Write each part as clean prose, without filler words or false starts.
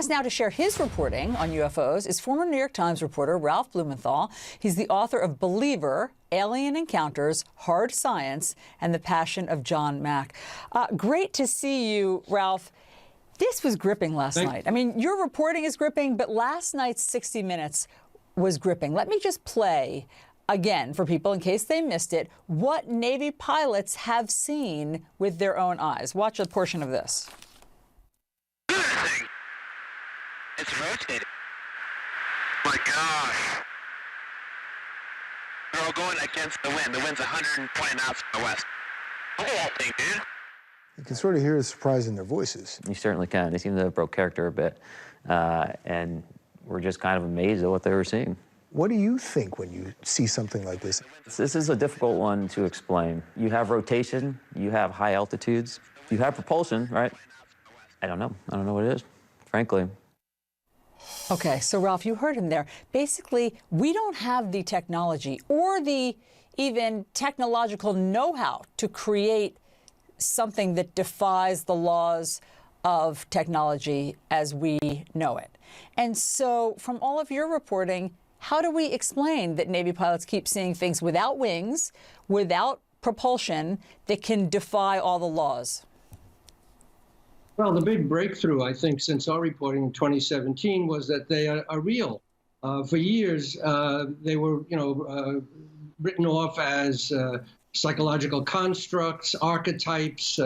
us now to share his reporting on UFOs is former New York Times reporter Ralph Blumenthal. He's the author of Believer, Alien Encounters, Hard Science, and the Passion of John Mack. Great to see you, Ralph. This was gripping last night. I mean, your reporting is gripping, but last night's 60 Minutes was gripping. Let me just play again for people in case they missed it, what Navy pilots have seen with their own eyes. Watch a portion of this. It's rotating. My gosh. They're all going against the wind. The wind's 120 knots from the west. Look at that thing, dude. You can sort of hear the surprise in their voices. You certainly can. They seem to have broke character a bit. And we're just kind of amazed at what they were seeing. What do you think when you see something like this? This is a difficult one to explain. You have rotation, you have high altitudes, you have propulsion, right? I don't know. I don't know what it is, frankly. Okay, so Ralph, you heard him there. Basically, we don't have the technology or the even technological know-how to create something that defies the laws of technology as we know it. And so from all of your reporting, how do we explain that Navy pilots keep seeing things without wings, without propulsion, that can defy all the laws? Well, the big breakthrough, I think, since our reporting in 2017 was that they are real. For years, they were, written off as psychological constructs, archetypes,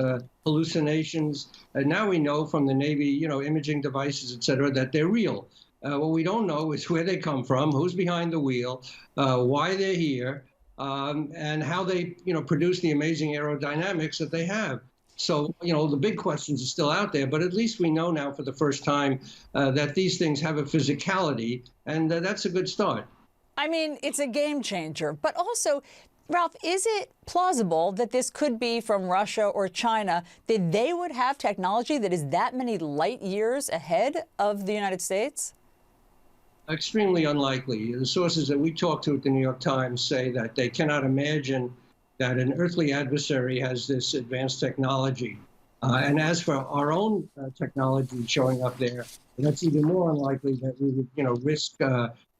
hallucinations. And now we know from the Navy, imaging devices, et cetera, that they're real. What we don't know is where they come from, who's behind the wheel, why they're here, and how they, produce the amazing aerodynamics that they have. So, the big questions are still out there, but at least we know now for the first time that these things have a physicality, and that's a good start. I mean, it's a game changer, but also, Ralph, is it plausible that this could be from Russia or China, that they would have technology that is that many light years ahead of the United States? Extremely unlikely. The sources that we talk to at the New York Times say that they cannot imagine that an earthly adversary has this advanced technology. And as for our own technology showing up there, that's even more unlikely that we would, risk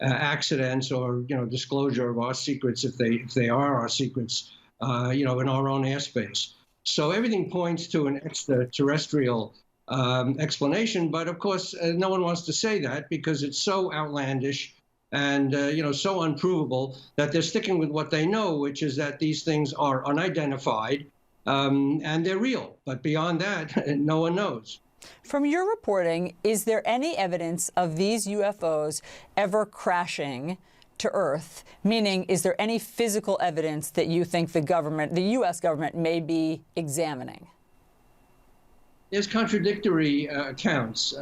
accidents or, disclosure of our secrets if they are our secrets, in our own airspace. So everything points to an extraterrestrial explanation, but of course, no one wants to say that because it's so outlandish and, so unprovable that they're sticking with what they know, which is that these things are unidentified and they're real. But beyond that, no one knows. From your reporting, is there any evidence of these UFOs ever crashing to Earth? Meaning, is there any physical evidence that you think the U.S. government may be examining? There's contradictory accounts.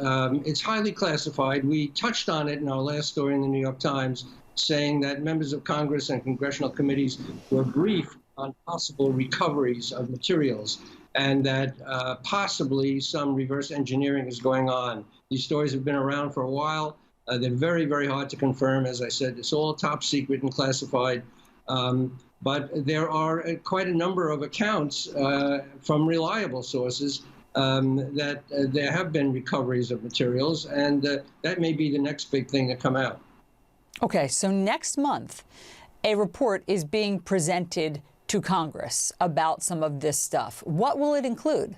It's highly classified. We touched on it in our last story in the New York Times, saying that members of Congress and congressional committees were briefed on possible recoveries of materials and that possibly some reverse engineering is going on. These stories have been around for a while. They're very, very hard to confirm. As I said, it's all top secret and classified. But there are quite a number of accounts from reliable sources that there have been recoveries of materials, and that may be the next big thing to come out. Okay, so next month, a report is being presented to Congress about some of this stuff. What will it include?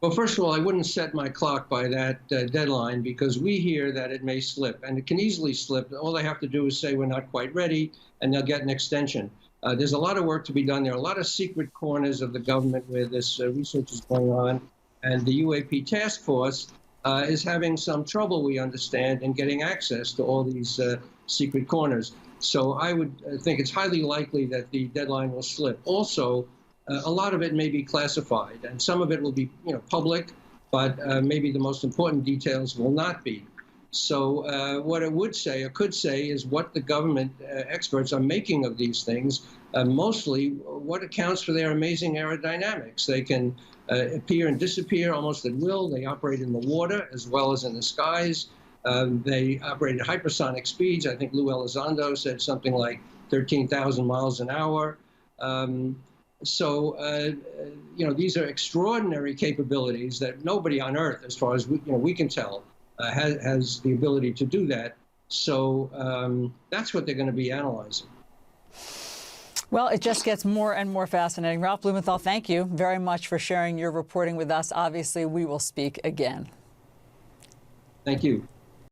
Well, first of all, I wouldn't set my clock by that deadline because we hear that it may slip, and it can easily slip. All they have to do is say we're not quite ready, and they'll get an extension. There's a lot of work to be done. There are a lot of secret corners of the government where this research is going on, and the UAP task force is having some trouble, we understand, in getting access to all these secret corners. So I would think it's highly likely that the deadline will slip. Also, a lot of it may be classified, and some of it will be, public, but maybe the most important details will not be. So what it would say or could say is what the government experts are making of these things, mostly what accounts for their amazing aerodynamics. They can appear and disappear almost at will. They operate in the water as well as in the skies. They operate at hypersonic speeds. I think Lou Elizondo said something like 13,000 miles an hour. These are extraordinary capabilities that nobody on Earth, as far as we can tell, has the ability to do that. So that's what they're going to be analyzing. Well, it just gets more and more fascinating. Ralph Blumenthal, thank you very much for sharing your reporting with us. Obviously, we will speak again. Thank you.